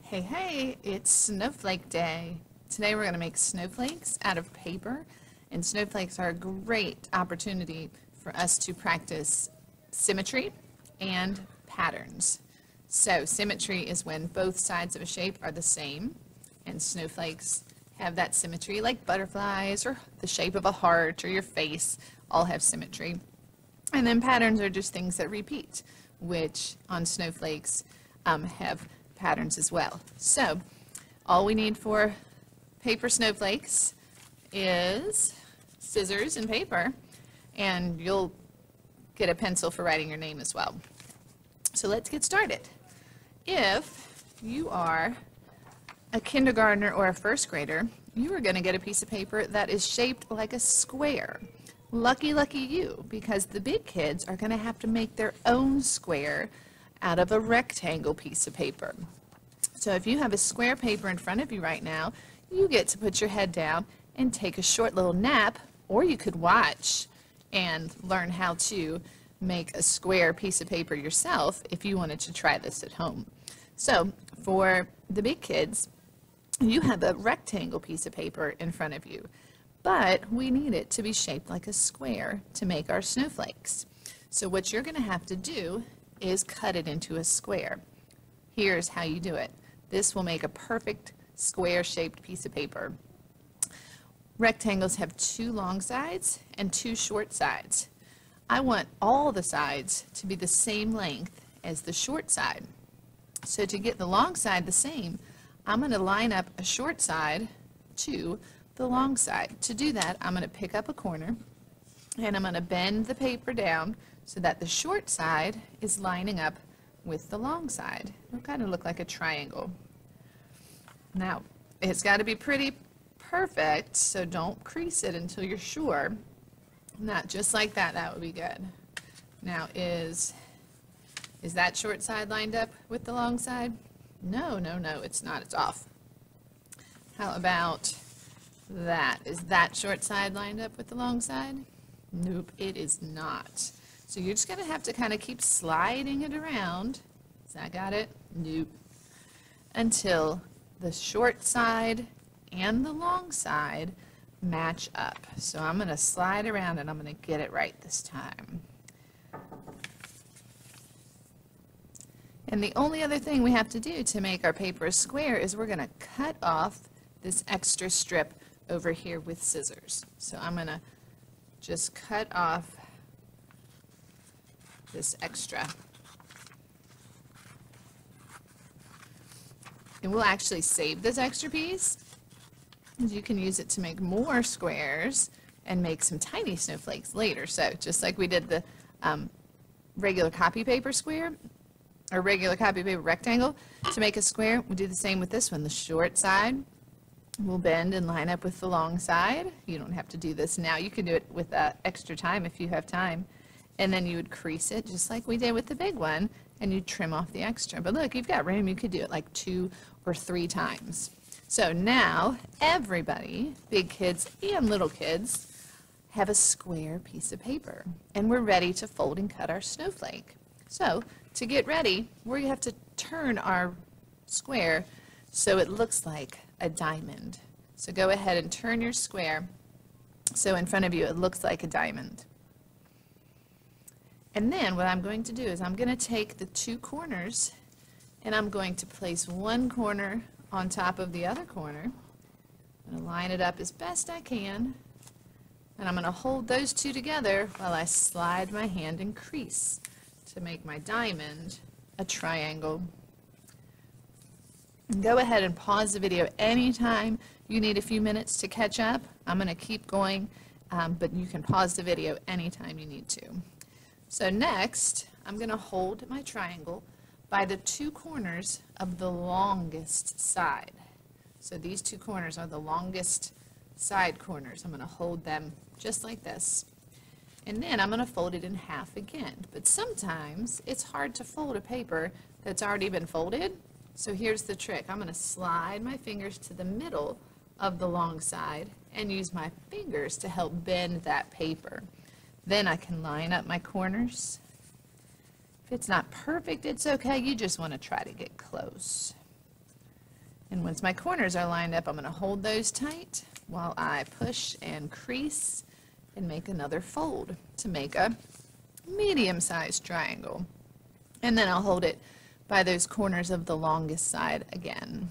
Hey, hey, it's Snowflake Day. Today we're going to make snowflakes out of paper, and snowflakes are a great opportunity for us to practice symmetry and patterns. So symmetry is when both sides of a shape are the same, and snowflakes have that symmetry, like butterflies or the shape of a heart or your face all have symmetry. And then patterns are just things that repeat, which on snowflakes have patterns as well. So all we need for paper snowflakes is scissors and paper, and you'll get a pencil for writing your name as well. So let's get started. If you are a kindergartner or a first grader, you are going to get a piece of paper that is shaped like a square. Lucky, lucky you, because the big kids are going to have to make their own square out of a rectangle piece of paper. So if you have a square paper in front of you right now, you get to put your head down and take a short little nap, or you could watch and learn how to make a square piece of paper yourself if you wanted to try this at home. So for the big kids, you have a rectangle piece of paper in front of you, but we need it to be shaped like a square to make our snowflakes. So what you're going to have to do is cut it into a square. Here's how you do it. This will make a perfect square-shaped piece of paper. Rectangles have two long sides and two short sides. I want all the sides to be the same length as the short side. So to get the long side the same, I'm going to line up a short side to the long side. To do that, I'm going to pick up a corner and I'm going to bend the paper down so that the short side is lining up with the long side. It'll kind of look like a triangle. Now, it's got to be pretty perfect, so don't crease it until you're sure. Not just like that, that would be good. Now, is that short side lined up with the long side? No, no, no, it's not, it's off. How about that? Is that short side lined up with the long side? Nope, it is not. So you're just going to have to kind of keep sliding it around. Has that got it? Nope. Until the short side and the long side match up. So I'm going to slide around and I'm going to get it right this time. And the only other thing we have to do to make our paper a square is we're going to cut off this extra strip over here with scissors. So I'm going to just cut off this extra. And we'll actually save this extra piece. You can use it to make more squares and make some tiny snowflakes later. So just like we did the regular copy paper square, or regular copy paper rectangle, to make a square, we'll do the same with this one. The short side will bend and line up with the long side. You don't have to do this now. You can do it with extra time if you have time. And then you would crease it just like we did with the big one, and you trim off the extra. But look, you've got room. You could do it like 2 or 3 times. So now everybody, big kids and little kids, have a square piece of paper, and we're ready to fold and cut our snowflake. So to get ready, we have to turn our square so it looks like a diamond. So go ahead and turn your square so in front of you it looks like a diamond. And then what I'm going to do is I'm going to take the 2 corners and I'm going to place one corner on top of the other corner. I'm going to line it up as best I can, and I'm going to hold those 2 together while I slide my hand and crease to make my diamond a triangle. And go ahead and pause the video anytime you need a few minutes to catch up. I'm going to keep going, but you can pause the video anytime you need to. So next, I'm going to hold my triangle by the 2 corners of the longest side. So these 2 corners are the longest side corners. I'm going to hold them just like this. And then I'm going to fold it in half again. But sometimes it's hard to fold a paper that's already been folded. So here's the trick. I'm going to slide my fingers to the middle of the long side and use my fingers to help bend that paper. Then I can line up my corners. If it's not perfect, it's okay. You just want to try to get close. And once my corners are lined up, I'm going to hold those tight while I push and crease and make another fold to make a medium-sized triangle. And then I'll hold it by those corners of the longest side again.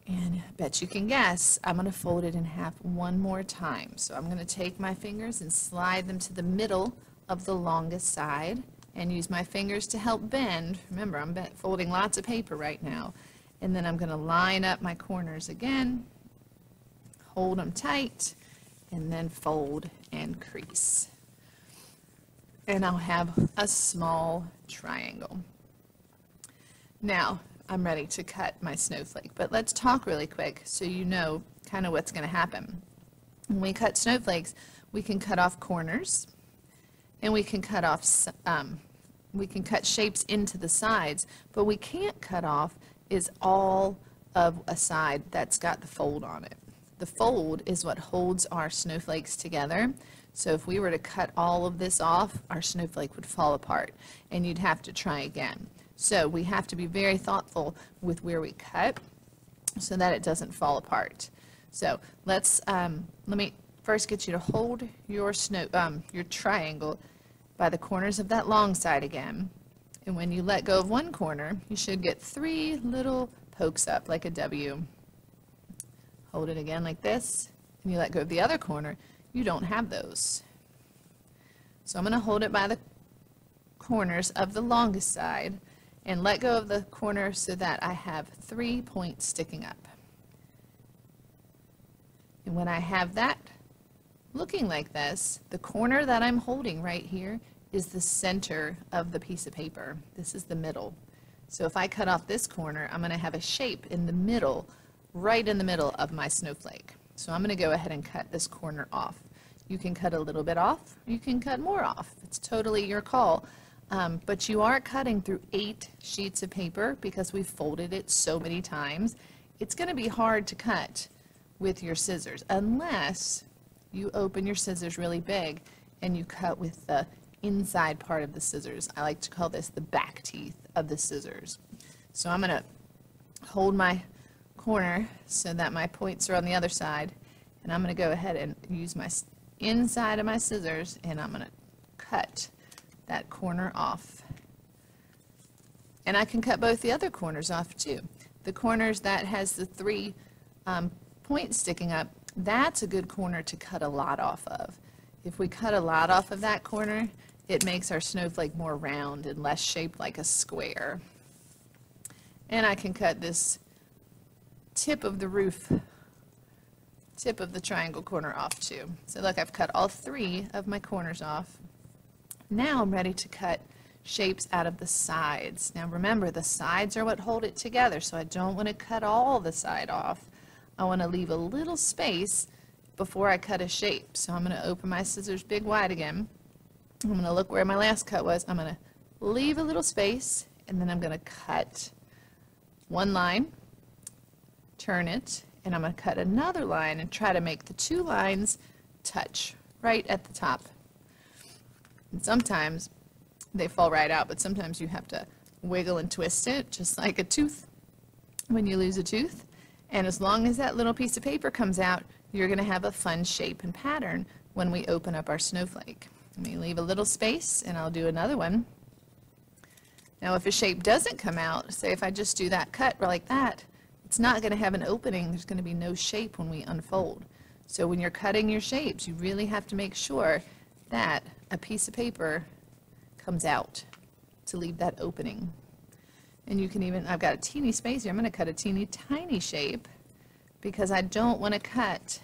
And I bet you can guess, I'm going to fold it in half one more time. So I'm going to take my fingers and slide them to the middle of the longest side and use my fingers to help bend. Remember, I'm folding lots of paper right now. And then I'm going to line up my corners again, hold them tight, and then fold and crease. And I'll have a small triangle. Now, I'm ready to cut my snowflake, but let's talk really quick so you know kind of what's going to happen. When we cut snowflakes, we can cut off corners, and we can cut off we can cut shapes into the sides, but we can't cut off is all of a side that's got the fold on it. The fold is what holds our snowflakes together. So if we were to cut all of this off, our snowflake would fall apart and you'd have to try again. So we have to be very thoughtful with where we cut so that it doesn't fall apart. So let me first get you to hold your triangle by the corners of that long side again. And when you let go of one corner, you should get 3 little pokes up like a W. Hold it again like this, and you let go of the other corner, you don't have those. So I'm going to hold it by the corners of the longest side and let go of the corner so that I have 3 points sticking up. And when I have that looking like this, the corner that I'm holding right here is the center of the piece of paper. This is the middle. So if I cut off this corner, I'm going to have a shape in the middle, right in the middle of my snowflake. So I'm going to go ahead and cut this corner off. You can cut a little bit off, you can cut more off. It's totally your call. But you are cutting through 8 sheets of paper because we've folded it so many times. It's going to be hard to cut with your scissors unless you open your scissors really big and you cut with the inside part of the scissors. I like to call this the back teeth of the scissors. So I'm going to hold my corner so that my points are on the other side, and I'm going to go ahead and use my inside of my scissors, and I'm going to cut that corner off. And I can cut both the other corners off too. The corners that has the 3 points sticking up, that's a good corner to cut a lot off of. If we cut a lot off of that corner, it makes our snowflake more round and less shaped like a square. And I can cut this tip of the roof, tip of the triangle corner off too. So look, I've cut all 3 of my corners off. Now I'm ready to cut shapes out of the sides. Now remember, the sides are what hold it together, so I don't want to cut all the side off. I want to leave a little space before I cut a shape. So I'm going to open my scissors big wide again. I'm going to look where my last cut was. I'm going to leave a little space, and then I'm going to cut one line, turn it, and I'm going to cut another line and try to make the 2 lines touch right at the top. And sometimes they fall right out, but sometimes you have to wiggle and twist it just like a tooth when you lose a tooth. And as long as that little piece of paper comes out, you're going to have a fun shape and pattern when we open up our snowflake. Let me leave a little space, and I'll do another one. Now if a shape doesn't come out, say if I just do that cut like that, it's not going to have an opening. There's going to be no shape when we unfold. So when you're cutting your shapes, you really have to make sure that a piece of paper comes out to leave that opening. And you can even, I've got a teeny space here, I'm going to cut a teeny tiny shape because I don't want to cut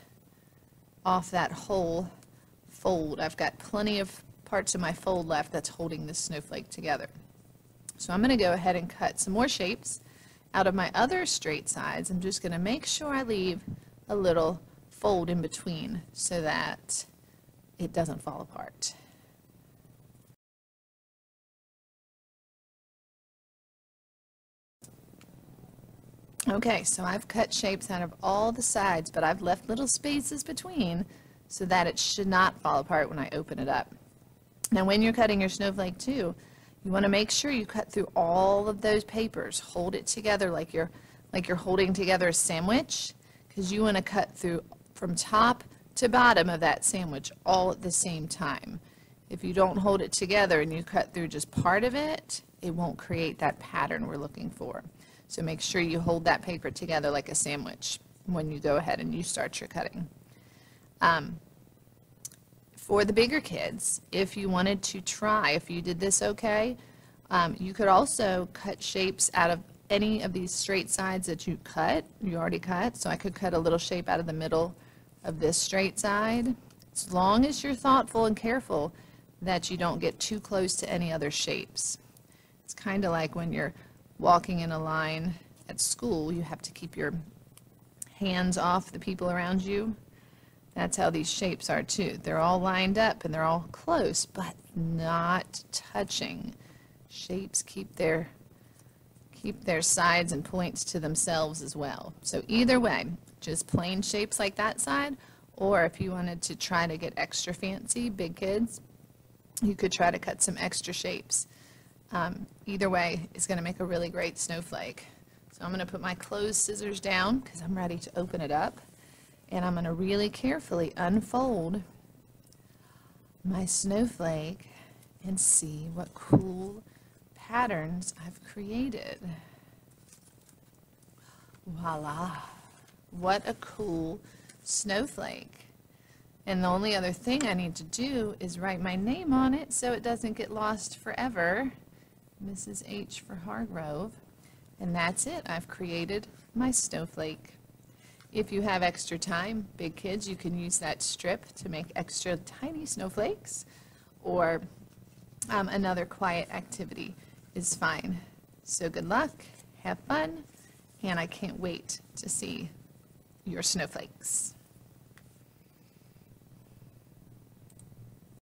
off that whole fold. I've got plenty of parts of my fold left that's holding this snowflake together. So I'm going to go ahead and cut some more shapes out of my other straight sides. I'm just going to make sure I leave a little fold in between so that it doesn't fall apart. Okay, so I've cut shapes out of all the sides, but I've left little spaces between so that it should not fall apart when I open it up. Now when you're cutting your snowflake too, You want to make sure you cut through all of those papers. Hold it together like you're holding together a sandwich, because you want to cut through from top to bottom of that sandwich all at the same time. If you don't hold it together and you cut through just part of it, it won't create that pattern we're looking for. So make sure you hold that paper together like a sandwich when you go ahead and you start your cutting. For the bigger kids, if you wanted to try, if you did this okay, you could also cut shapes out of any of these straight sides that you already cut. So I could cut a little shape out of the middle of this straight side, as long as you're thoughtful and careful that you don't get too close to any other shapes. It's kind of like when you're walking in a line at school, you have to keep your hands off the people around you. That's how these shapes are too. They're all lined up and they're all close, but not touching. Shapes keep their sides and points to themselves as well. So either way, just plain shapes like that side, or if you wanted to try to get extra fancy, big kids, you could try to cut some extra shapes. Either way is going to make a really great snowflake. So I'm going to put my closed scissors down because I'm ready to open it up. And I'm going to really carefully unfold my snowflake and see what cool patterns I've created. Voila! What a cool snowflake. And the only other thing I need to do is write my name on it so it doesn't get lost forever. Mrs. H for Hargrove. And that's it. I've created my snowflake. If you have extra time, big kids, you can use that strip to make extra tiny snowflakes, or another quiet activity is fine. So good luck, have fun, and I can't wait to see your snowflakes.